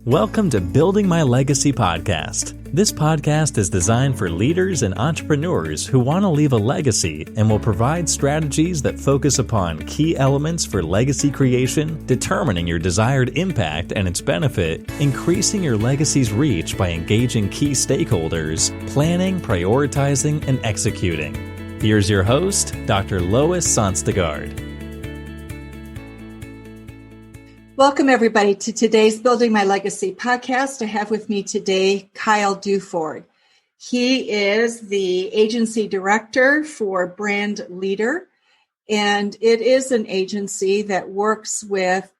Welcome to Building My Legacy podcast. This podcast is designed for leaders and entrepreneurs who want to leave a legacy and will provide strategies that focus upon key elements for legacy creation, determining your desired impact and its benefit, increasing your legacy's reach by engaging key stakeholders, planning, prioritizing, and executing. Here's your host, Dr. Lois Sonsteg. Welcome, everybody, to today's Building My Legacy podcast. I have with me today Kyle Duford. He is the agency director for Brand Leader, and it is an agency that works with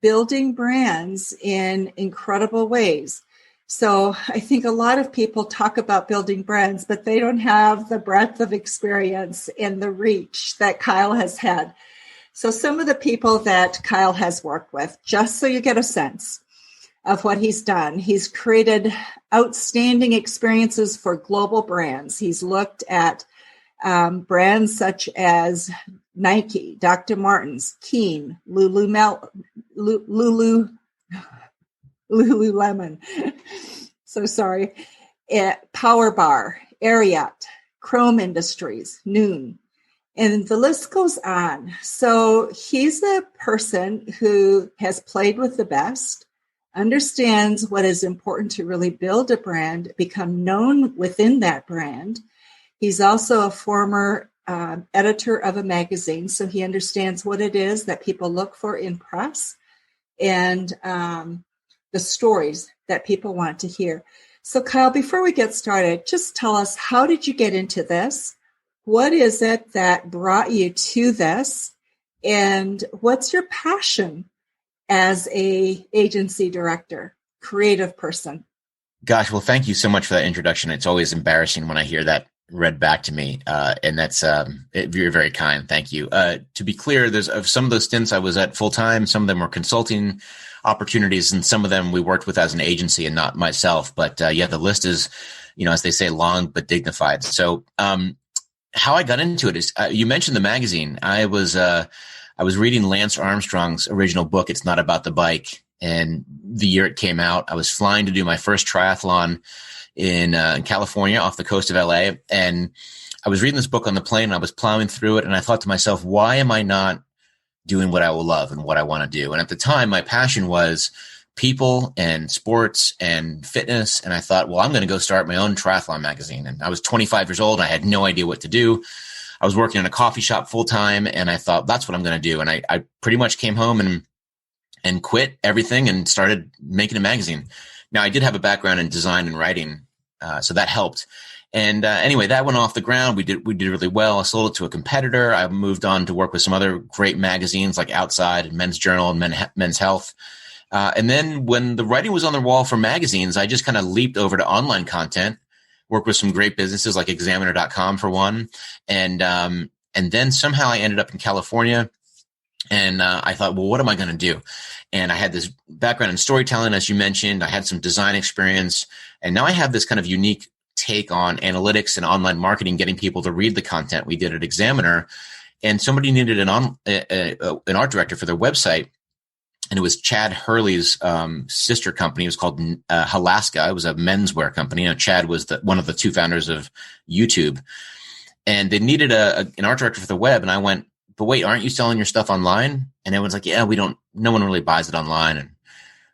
building brands in incredible ways. So I think a lot of people talk about building brands, but they don't have the breadth of experience and the reach that Kyle has had. So some of the people that Kyle has worked with, just so you get a sense of what he's done, he's created outstanding experiences for global brands. He's looked at brands such as Nike, Dr. Martens, Keen, Lululemon. So sorry. Power Bar, Ariat, Chrome Industries, Noon. And the list goes on. So he's a person who has played with the best, understands what is important to really build a brand, become known within that brand. He's also a former editor of a magazine, so he understands what it is that people look for in press and the stories that people want to hear. So Kyle, before we get started, just tell us, how did you get into this? What is it that brought you to this? And what's your passion as a agency director, creative person? Gosh, well, thank you so much for that introduction. It's always embarrassing when I hear that read back to me. And that's, you're very kind. Thank you. To be clear, there's some of those stints I was at full time. Some of them were consulting opportunities, and some of them we worked with as an agency and not myself. But yeah, the list is, as they say, long but dignified. So, how I got into it is, you mentioned the magazine. I was reading Lance Armstrong's original book, It's Not About the Bike. And the year it came out, I was flying to do my first triathlon in California off the coast of LA. And I was reading this book on the plane, and I was plowing through it. And I thought to myself, why am I not doing what I will love and what I want to do? And at the time, my passion was people and sports and fitness. And I thought, well, I'm going to go start my own triathlon magazine. And I was 25 years old. I had no idea what to do. I was working in a coffee shop full time, and I thought, that's what I'm going to do. And I pretty much came home and quit everything and started making a magazine. Now, I did have a background in design and writing, so that helped. And anyway, that went off the ground. We did really well. I sold it to a competitor. I moved on to work with some other great magazines like Outside and Men's Journal and Men's Health. And then when the writing was on the wall for magazines, I just kind of leaped over to online content, worked with some great businesses like Examiner.com for one. And then somehow I ended up in California, and I thought, well, what am I going to do? And I had this background in storytelling, as you mentioned. I had some design experience, and now I have this kind of unique take on analytics and online marketing, getting people to read the content we did at Examiner. And somebody needed an art director for their website. And it was Chad Hurley's sister company. It was called Halaska. It was a menswear company. Chad was one of the two founders of YouTube. And they needed an art director for the web. And I went, but wait, aren't you selling your stuff online? And everyone's like, yeah, no one really buys it online. And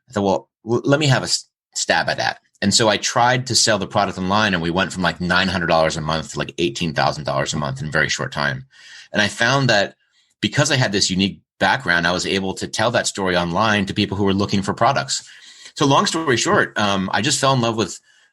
I thought, well, let me have a stab at that. And so I tried to sell the product online, and we went from like $900 a month to like $18,000 a month in a very short time. And I found that because I had this unique background, I was able to tell that story online to people who were looking for products. So long story short, I just fell in love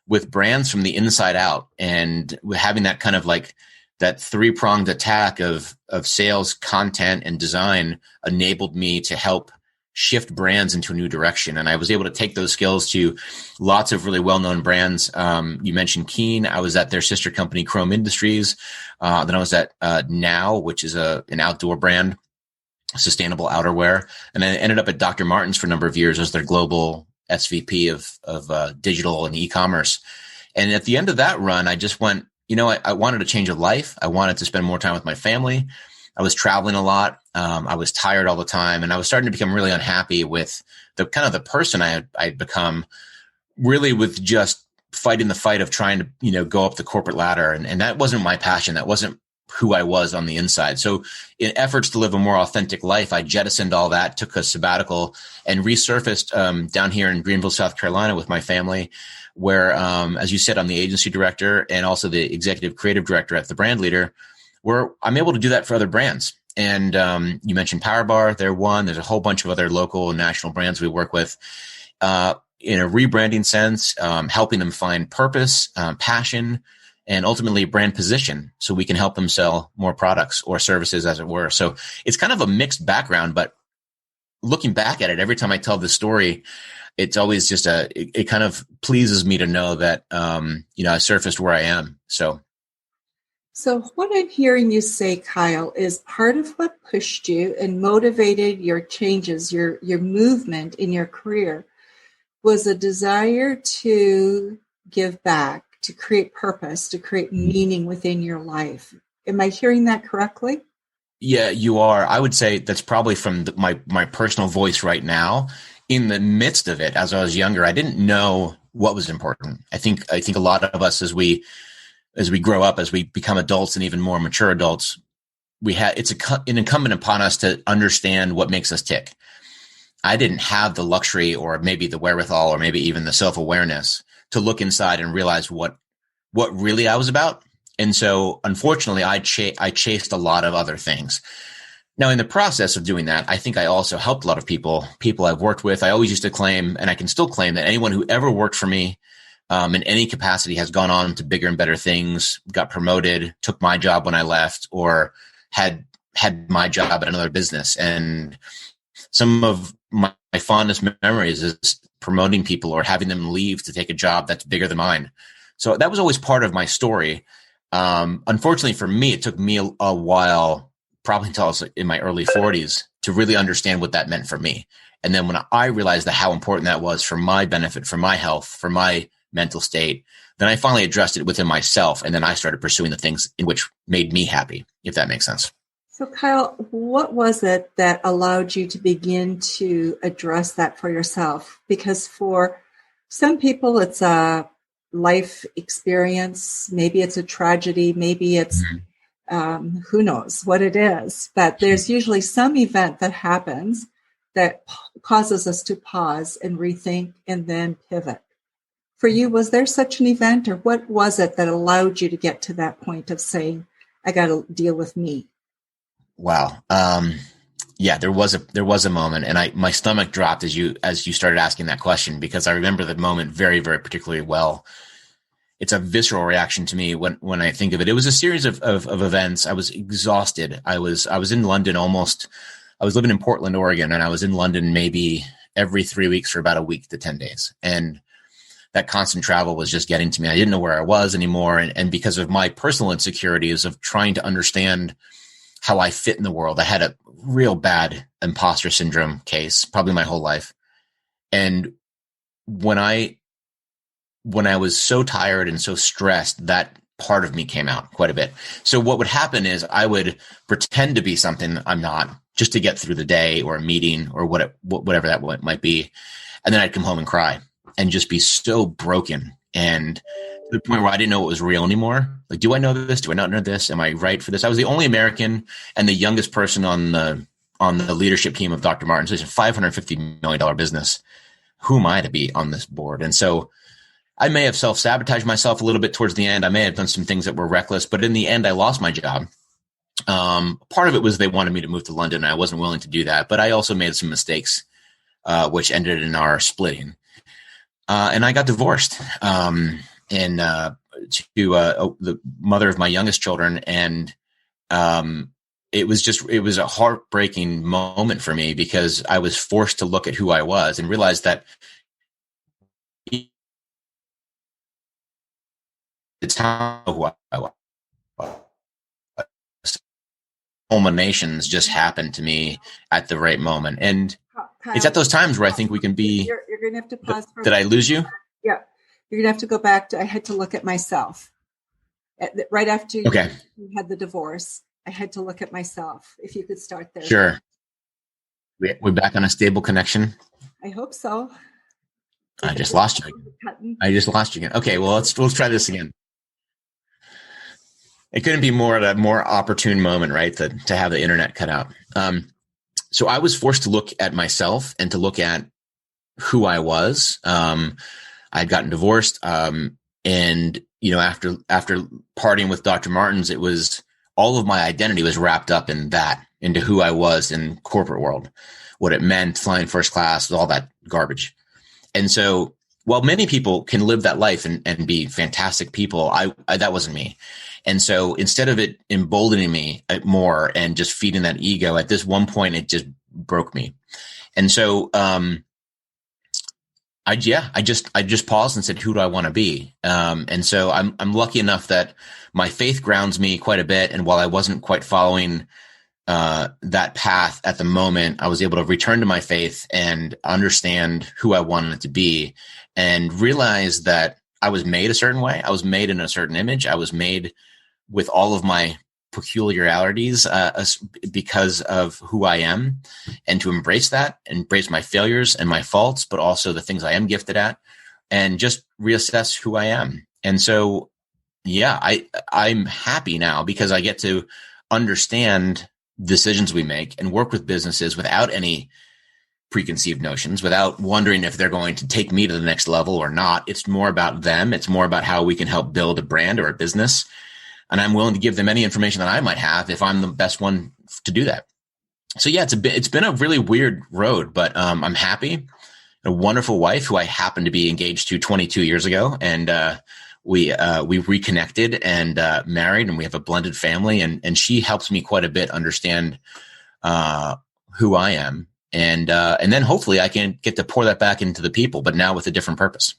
with brands from the inside out, and having that kind of like that three-pronged attack of sales, content, and design enabled me to help shift brands into a new direction. And I was able to take those skills to lots of really well-known brands. You mentioned Keen. I was at their sister company, Chrome Industries. Then I was at Now, which is an outdoor brand, sustainable outerwear. And I ended up at Dr. Martens for a number of years as their global SVP of digital and e-commerce. And at the end of that run, I just went, I wanted a change of life. I wanted to spend more time with my family. I was traveling a lot. I was tired all the time, and I was starting to become really unhappy with the kind of the person I'd become, really with just fighting the fight of trying to, go up the corporate ladder. And that wasn't my passion. That wasn't who I was on the inside. So in efforts to live a more authentic life, I jettisoned all that, took a sabbatical, and resurfaced down here in Greenville, South Carolina with my family, where, as you said, I'm the agency director and also the executive creative director at The Brand Leader, where I'm able to do that for other brands. And you mentioned Power Bar, they're one. There's a whole bunch of other local and national brands we work with in a rebranding sense, helping them find purpose, passion, and ultimately brand position so we can help them sell more products or services, as it were. So it's kind of a mixed background, but looking back at it, every time I tell this story, it's always just it kind of pleases me to know that, I surfaced where I am. So what I'm hearing you say, Kyle, is part of what pushed you and motivated your changes, your movement in your career was a desire to give back, to create purpose, to create meaning within your life. Am I hearing that correctly? Yeah, you are. I would say that's probably from my personal voice right now. In the midst of it, as I was younger, I didn't know what was important. I think a lot of us, as we grow up, as we become adults and even more mature adults, it's an incumbent upon us to understand what makes us tick. I didn't have the luxury or maybe the wherewithal or maybe even the self-awareness to look inside and realize what really I was about. And so unfortunately, I chased a lot of other things. Now, in the process of doing that, I think I also helped a lot of people I've worked with. I always used to claim, and I can still claim, that anyone who ever worked for me in any capacity has gone on to bigger and better things, got promoted, took my job when I left, or had my job at another business. And some of my fondest memories is promoting people or having them leave to take a job that's bigger than mine. So that was always part of my story. Unfortunately for me, it took me a while, probably until I was in my early 40s, to really understand what that meant for me. And then when I realized how important that was for my benefit, for my health, for my mental state, then I finally addressed it within myself. And then I started pursuing the things in which made me happy, if that makes sense. So Kyle, what was it that allowed you to begin to address that for yourself? Because for some people, it's a life experience. Maybe it's a tragedy. Maybe it's, who knows what it is. But there's usually some event that happens that causes us to pause and rethink and then pivot. For you, was there such an event, or what was it that allowed you to get to that point of saying, I got to deal with me? Wow. Yeah, there was a moment, and my stomach dropped as you started asking that question, because I remember the moment very, very particularly well. It's a visceral reaction to me when I think of it. It was a series of events. I was exhausted. I was in London I was living in Portland, Oregon, and I was in London maybe every 3 weeks for about a week to 10 days. And that constant travel was just getting to me. I didn't know where I was anymore. And because of my personal insecurities of trying to understand how I fit in the world, I had a real bad imposter syndrome case, probably my whole life. And when I was so tired and so stressed, that part of me came out quite a bit. So what would happen is I would pretend to be something I'm not, just to get through the day or a meeting or whatever that might be. And then I'd come home and cry and just be so broken, and to the point where I didn't know what was real anymore. Like, do I know this? Do I not know this? Am I right for this? I was the only American and the youngest person on the leadership team of Dr. Martens. So it's a $550 million business. Who am I to be on this board? And so I may have self-sabotaged myself a little bit towards the end. I may have done some things that were reckless, but in the end, I lost my job. Part of it was they wanted me to move to London, and I wasn't willing to do that. But I also made some mistakes, which ended in our splitting. And I got divorced to the mother of my youngest children. And it was a heartbreaking moment for me, because I was forced to look at who I was and realize that it's how who I was. Culminations just happened to me at the right moment. And Kyle, it's at those times where I think we can be. You're going to have to pause. Did I lose you? Yeah. You're going to have to go back to, I had to look at myself. Right after you had the divorce, I had to look at myself. If you could start there. Sure. We're back on a stable connection. I hope so. I just lost you. Again. Okay, well, let's try this again. It couldn't be more at a more opportune moment, right? To have the internet cut out. So I was forced to look at myself and to look at who I was. I'd gotten divorced. And, after partying with Dr. Martens, it was all of my identity was wrapped up in that, into who I was in corporate world, what it meant, flying first class, all that garbage. And so while many people can live that life and be fantastic people, I that wasn't me. And so instead of it emboldening me more and just feeding that ego, at this one point, it just broke me. And so, I just paused and said, who do I want to be? And so I'm lucky enough that my faith grounds me quite a bit. And while I wasn't quite following that path at the moment, I was able to return to my faith and understand who I wanted it to be and realize that I was made a certain way. I was made in a certain image. I was made with all of my peculiarities because of who I am, and to embrace my failures and my faults, but also the things I am gifted at, and just reassess who I am. And so, I'm happy now because I get to understand decisions we make and work with businesses without any preconceived notions, without wondering if they're going to take me to the next level or not. It's more about them. It's more about how we can help build a brand or a business. And I'm willing to give them any information that I might have if I'm the best one to do that. So it's been a really weird road, but I'm happy. A wonderful wife who I happened to be engaged to 22 years ago, and we reconnected and married, and we have a blended family. And she helps me quite a bit understand who I am, and then hopefully I can get to pour that back into the people, but now with a different purpose.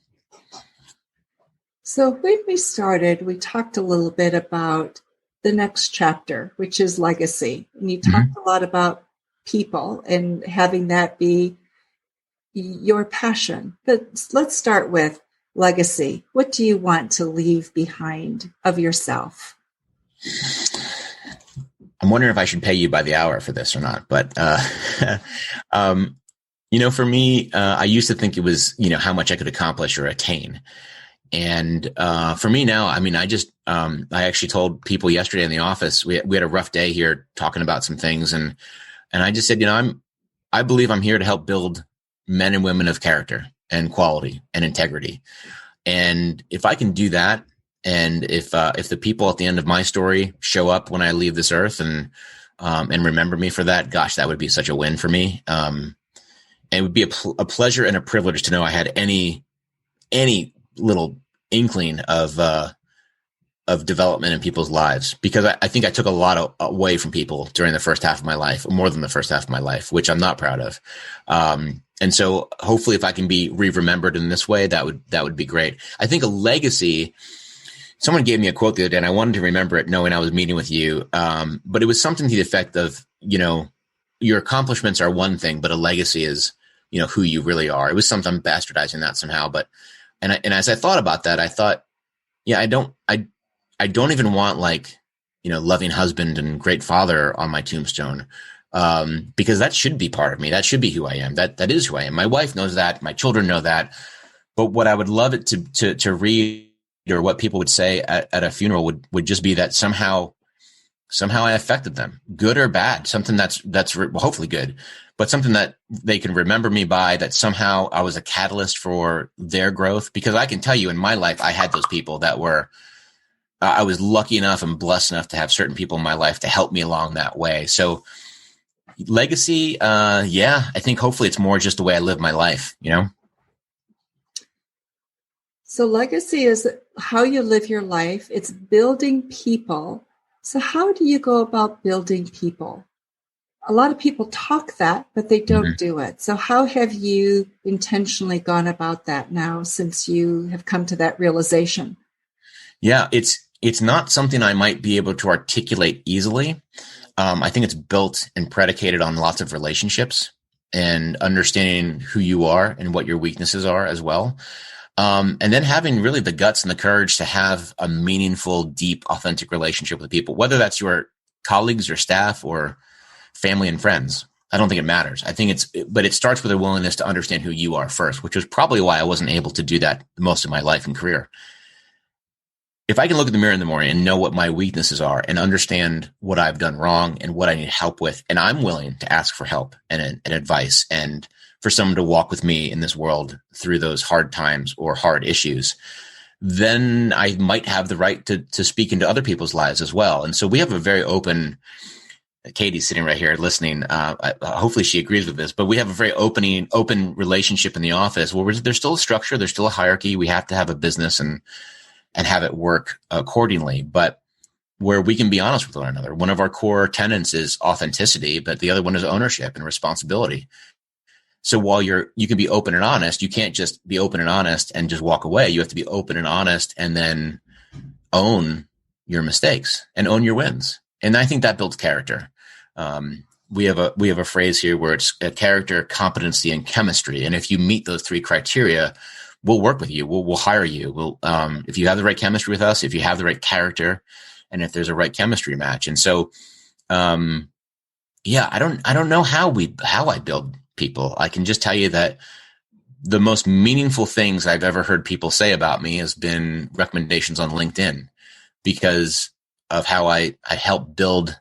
So when we started, we talked a little bit about the next chapter, which is legacy. And you talked a lot about people and having that be your passion. But let's start with legacy. What do you want to leave behind of yourself? I'm wondering if I should pay you by the hour for this or not. But, for me, I used to think it was, how much I could accomplish or attain. And for me now, I actually told people yesterday in the office, we had a rough day here talking about some things. And I just said, I believe I'm here to help build men and women of character and quality and integrity. And if I can do that, and if the people at the end of my story show up when I leave this earth and remember me for that, gosh, that would be such a win for me. And it would be a pleasure and a privilege to know I had any little inkling of development in people's lives, because I think I took a lot away from people during the first half of my life, more than the first half of my life, which I'm not proud of. And so hopefully if I can be remembered in this way, that would be great. I think a legacy, someone gave me a quote the other day and I wanted to remember it knowing I was meeting with you. But it was something to the effect of, your accomplishments are one thing, but a legacy is, who you really are. It was something, I'm bastardizing that somehow, but And as I thought about that, I thought, I don't even want loving husband and great father on my tombstone, because that should be part of me. That should be who I am. That is who I am. My wife knows that. My children know that. But what I would love it to read, or what people would say at a funeral would just be that somehow I affected them, good or bad, something that's hopefully good, but something that they can remember me by, that somehow I was a catalyst for their growth. Because I can tell you in my life, I had those people that were, I was lucky enough and blessed enough to have certain people in my life to help me along that way. So legacy, I think hopefully it's more just the way I live my life, So legacy is how you live your life. It's building people. So how do you go about building people? A lot of people talk that, but they don't do it. So how have you intentionally gone about that now since you have come to that realization? Yeah, it's not something I might be able to articulate easily. I think it's built and predicated on lots of relationships and understanding who you are and what your weaknesses are as well. And then having really the guts and the courage to have a meaningful, deep, authentic relationship with people, whether that's your colleagues or staff or family and friends. I don't think it matters. But it starts with a willingness to understand who you are first, which was probably why I wasn't able to do that most of my life and career. If I can look at the mirror in the morning and know what my weaknesses are and understand what I've done wrong and what I need help with, and I'm willing to ask for help and advice and for someone to walk with me in this world through those hard times or hard issues, then I might have the right to speak into other people's lives as well. And so we have a very open, Katie's sitting right here listening. Hopefully she agrees with this, but we have a very open relationship in the office where there's still a structure, there's still a hierarchy. We have to have a business and have it work accordingly, but where we can be honest with one another. One of our core tenets is authenticity, but the other one is ownership and responsibility. So while you can be open and honest, you can't just be open and honest and just walk away. You have to be open and honest and then own your mistakes and own your wins. And I think that builds character. We have a phrase here where it's character, competency, and chemistry. And if you meet those three criteria, we'll work with you. We'll hire you. If you have the right chemistry with us, if you have the right character, and if there's a right chemistry match. And so, I don't know how I build people. I can just tell you that the most meaningful things I've ever heard people say about me has been recommendations on LinkedIn because of how I helped build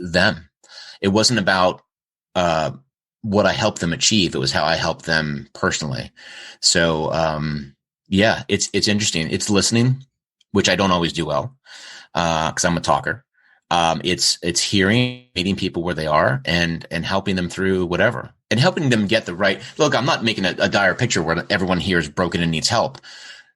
them. It wasn't about, what I helped them achieve. It was how I helped them personally. So, it's interesting. It's listening, which I don't always do well, cause I'm a talker. It's hearing, meeting people where they are and helping them through whatever and helping them get the right look. I'm not making a dire picture where everyone here is broken and needs help,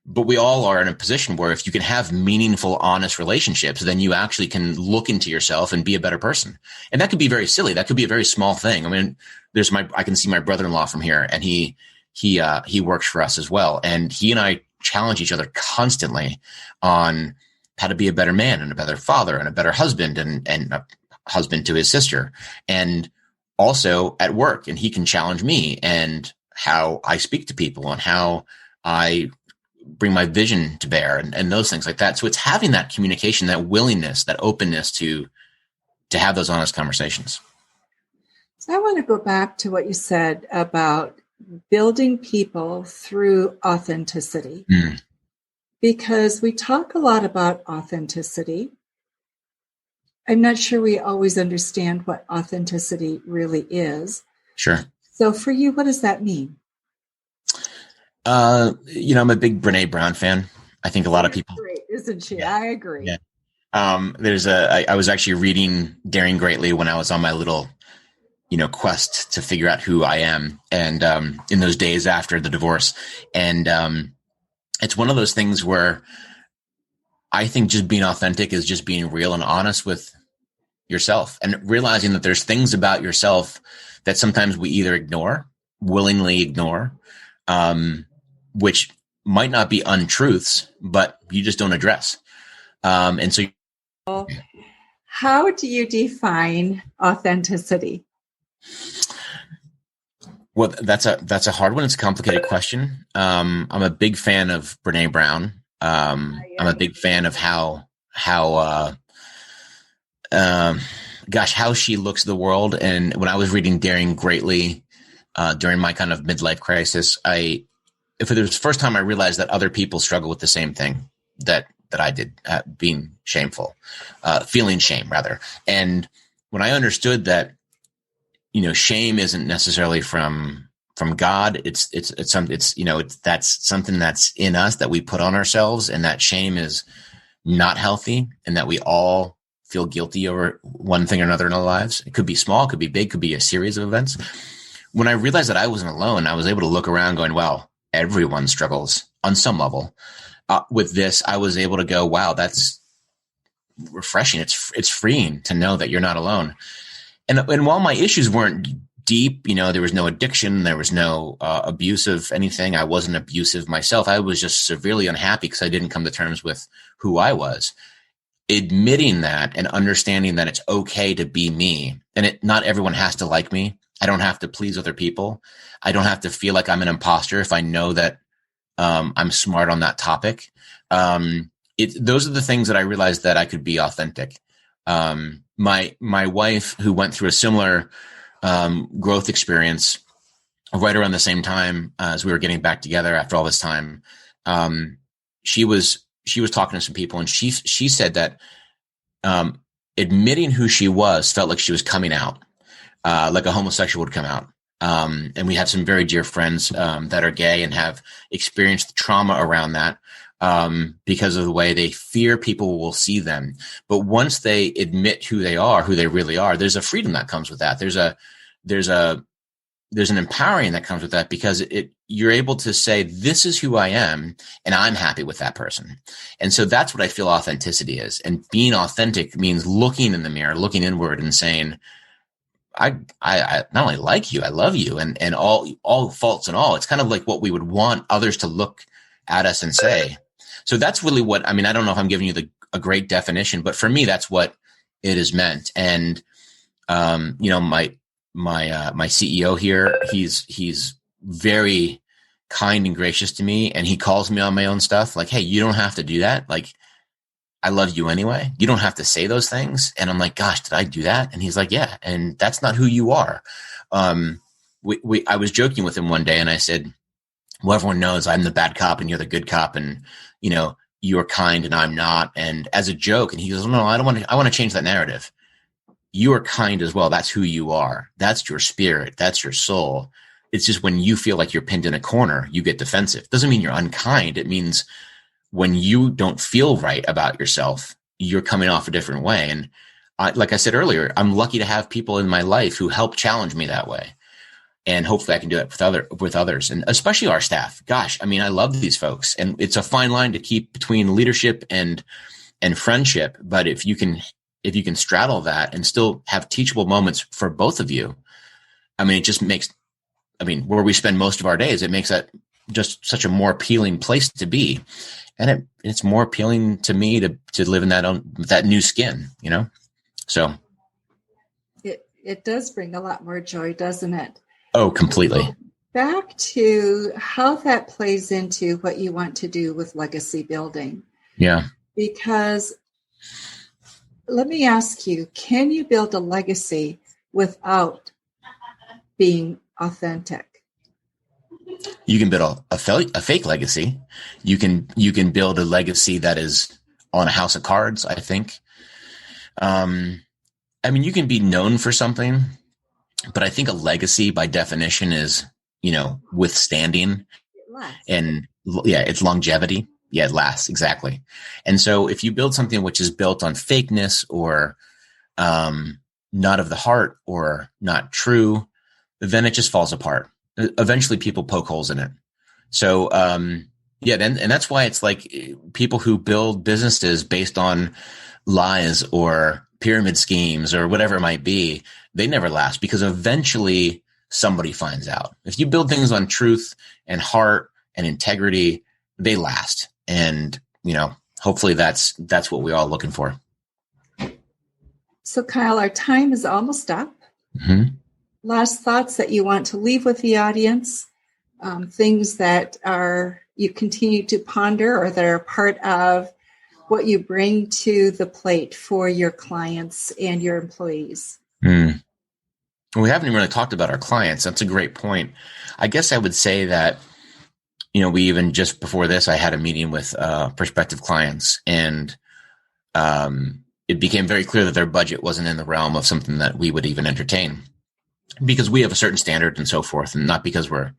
but we all are in a position where if you can have meaningful, honest relationships, then you actually can look into yourself and be a better person. And that could be very silly. That could be a very small thing. I mean, I can see my brother-in-law from here and he works for us as well. And he and I challenge each other constantly on how to be a better man and a better father and a better husband and a husband to his sister. And also at work. And he can challenge me and how I speak to people and how I bring my vision to bear and those things like that. So it's having that communication, that willingness, that openness to have those honest conversations. So I want to go back to what you said about building people through authenticity, because we talk a lot about authenticity. I'm not sure we always understand what authenticity really is. Sure. So for you, what does that mean? I'm a big Brene Brown fan. I think a lot of people. Great, isn't she? Yeah. I agree. Yeah. I was actually reading Daring Greatly when I was on my little, quest to figure out who I am. And, in those days after the divorce. And, it's one of those things where I think just being authentic is just being real and honest with yourself and realizing that there's things about yourself that sometimes we either willingly ignore, which might not be untruths, but you just don't address. And so, how do you define authenticity? Well, that's a hard one. It's a complicated question. I'm a big fan of Brene Brown. I'm a big fan of how she looks at the world. And when I was reading Daring Greatly, during my kind of midlife crisis, it was the first time I realized that other people struggle with the same thing that I did, being shameful, feeling shame rather. And when I understood that, shame isn't necessarily from God. It's that's something that's in us that we put on ourselves, and that shame is not healthy, and that we all feel guilty over one thing or another in our lives. It could be small, it could be big, could be a series of events. When I realized that I wasn't alone, I was able to look around going, wow, everyone struggles on some level. With this, I was able to go, wow, that's refreshing. It's freeing to know that you're not alone. And while my issues weren't deep, there was no addiction, there was no abuse of anything. I wasn't abusive myself. I was just severely unhappy because I didn't come to terms with who I was. Admitting that and understanding that it's okay to be me, and not everyone has to like me. I don't have to please other people. I don't have to feel like I'm an imposter if I know that I'm smart on that topic. Those are the things that I realized that I could be authentic. My wife, who went through a similar growth experience right around the same time as we were getting back together after all this time, she was talking to some people, and she said that admitting who she was felt like she was coming out, like a homosexual would come out. And we have some very dear friends that are gay and have experienced trauma around that because of the way they fear people will see them. But once they admit who they are, who they really are, there's a freedom that comes with that. There's an empowering that comes with that, because you're able to say, this is who I am, and I'm happy with that person. And so that's what I feel authenticity is. And being authentic means looking in the mirror, looking inward and saying, I not only like you, I love you, and all faults and all. It's kind of like what we would want others to look at us and say. So that's really what, I mean, I don't know if I'm giving you a great definition, but for me, that's what it is meant. And, my CEO here, he's very kind and gracious to me. And he calls me on my own stuff. Like, hey, you don't have to do that. Like, I love you anyway. You don't have to say those things. And I'm like, gosh, did I do that? And he's like, yeah. And that's not who you are. I was joking with him one day, and I said, well, everyone knows I'm the bad cop and you're the good cop. And, you're kind and I'm not. And as a joke, and he goes, no, I want to change that narrative. You are kind as well. That's who you are. That's your spirit. That's your soul. It's just when you feel like you're pinned in a corner, you get defensive. Doesn't mean you're unkind. It means when you don't feel right about yourself, you're coming off a different way. And like I said earlier, I'm lucky to have people in my life who help challenge me that way. And hopefully I can do it with others, and especially our staff. Gosh, I mean, I love these folks, and it's a fine line to keep between leadership and friendship. But if you can straddle that and still have teachable moments for both of you, I mean, it just makes, where we spend most of our days, it makes that just such a more appealing place to be. And it's more appealing to me to live in that new skin, So it does bring a lot more joy, doesn't it? Oh, completely. Back to how that plays into what you want to do with legacy building. Yeah. Because let me ask you, can you build a legacy without being authentic? You can build a fake legacy. You can build a legacy that is on a house of cards, I think. You can be known for something, but I think a legacy by definition is, withstanding and it's longevity. Yeah, it lasts. Exactly. And so if you build something which is built on fakeness or not of the heart or not true, then it just falls apart. Eventually people poke holes in it. So, and that's why it's like people who build businesses based on lies or pyramid schemes or whatever it might be, they never last, because eventually somebody finds out. If you build things on truth and heart and integrity, they last. And, hopefully that's what we're all looking for. So Kyle, our time is almost up. Mm-hmm. Last thoughts that you want to leave with the audience, things that you continue to ponder or that are part of what you bring to the plate for your clients and your employees. We haven't even really talked about our clients. That's a great point. I guess I would say that, we even just before this, I had a meeting with prospective clients, and it became very clear that their budget wasn't in the realm of something that we would even entertain, because we have a certain standard and so forth, and not because we're,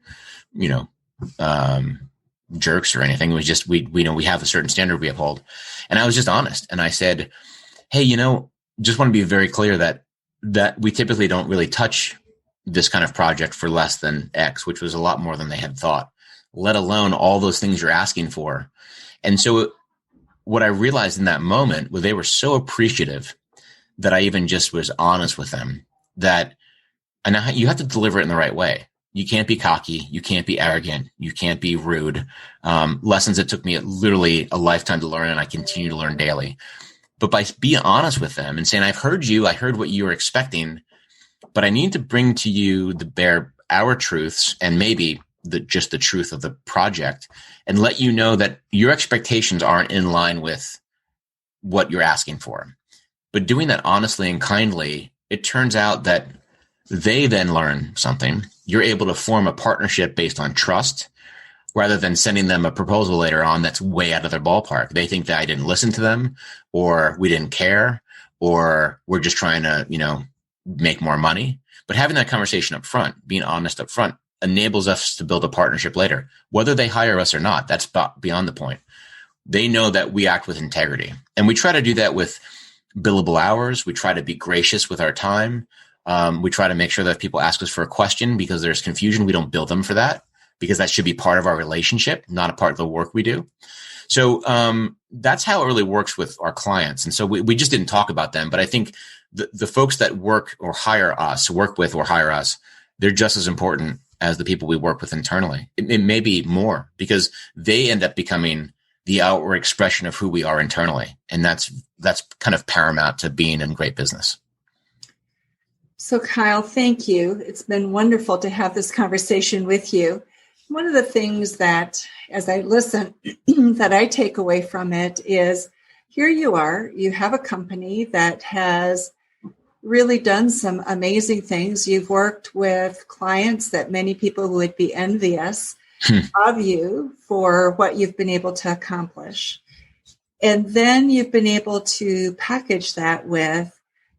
jerks or anything. It was just, we have a certain standard we uphold. And I was just honest. And I said, hey, just want to be very clear that we typically don't really touch this kind of project for less than X, which was a lot more than they had thought, let alone all those things you're asking for. And so what I realized in that moment was they were so appreciative that I even just was honest with them that, and you have to deliver it in the right way. You can't be cocky. You can't be arrogant. You can't be rude. Lessons that took me literally a lifetime to learn, and I continue to learn daily. But by being honest with them and saying, I heard what you were expecting, but I need to bring to you our truths and maybe just the truth of the project, and let you know that your expectations aren't in line with what you're asking for. but doing that honestly and kindly, it turns out that they then learn something. You're able to form a partnership based on trust rather than sending them a proposal later on that's way out of their ballpark. They think that I didn't listen to them, or we didn't care, or we're just trying to, make more money. But having that conversation up front, being honest up front, enables us to build a partnership later. Whether they hire us or not, that's beyond the point. They know that we act with integrity. And we try to do that with billable hours. We try to be gracious with our time. We try to make sure that if people ask us for a question because there's confusion, we don't bill them for that, because that should be part of our relationship, not a part of the work we do. So that's how it really works with our clients. And so we just didn't talk about them, but I think the folks that work with or hire us, they're just as important as the people we work with internally. It may be more, because they end up becoming the outward expression of who we are internally. And that's kind of paramount to being in great business. So Kyle, thank you. It's been wonderful to have this conversation with you. One of the things that, as I listen, that I take away from it is, here you are, you have a company that has really done some amazing things. You've worked with clients that many people would be envious of you for what you've been able to accomplish. And then you've been able to package that with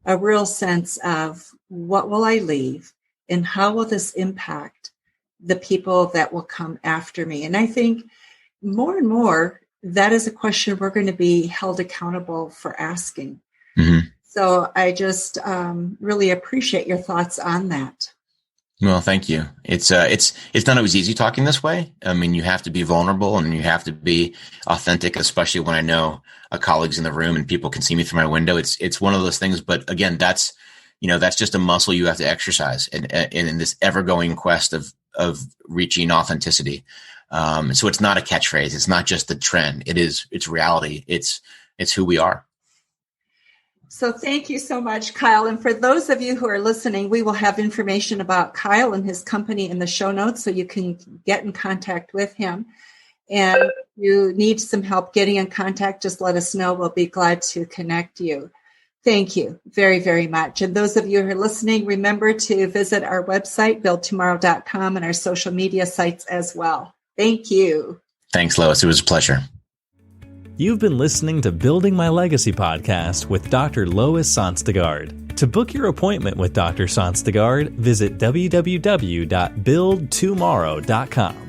a real sense of, what will I leave and how will this impact the people that will come after me? And I think more and more, that is a question we're going to be held accountable for asking. Mm-hmm. So I just really appreciate your thoughts on that. Well, thank you. It's not always easy talking this way. I mean, you have to be vulnerable and you have to be authentic, especially when I know a colleague's in the room and people can see me through my window. It's one of those things. But again, that's just a muscle you have to exercise in this ever-going quest of reaching authenticity. So it's not a catchphrase. It's not just the trend. It's reality. It's who we are. So thank you so much, Kyle. And for those of you who are listening, we will have information about Kyle and his company in the show notes, so you can get in contact with him. And if you need some help getting in contact, just let us know. We'll be glad to connect you. Thank you very, very much. And those of you who are listening, remember to visit our website, buildtomorrow.com, and our social media sites as well. Thank you. Thanks, Lois. It was a pleasure. You've been listening to Building My Legacy podcast with Dr. Lois Sonsteg. To book your appointment with Dr. Sonsteg, visit www.buildtomorrow.com.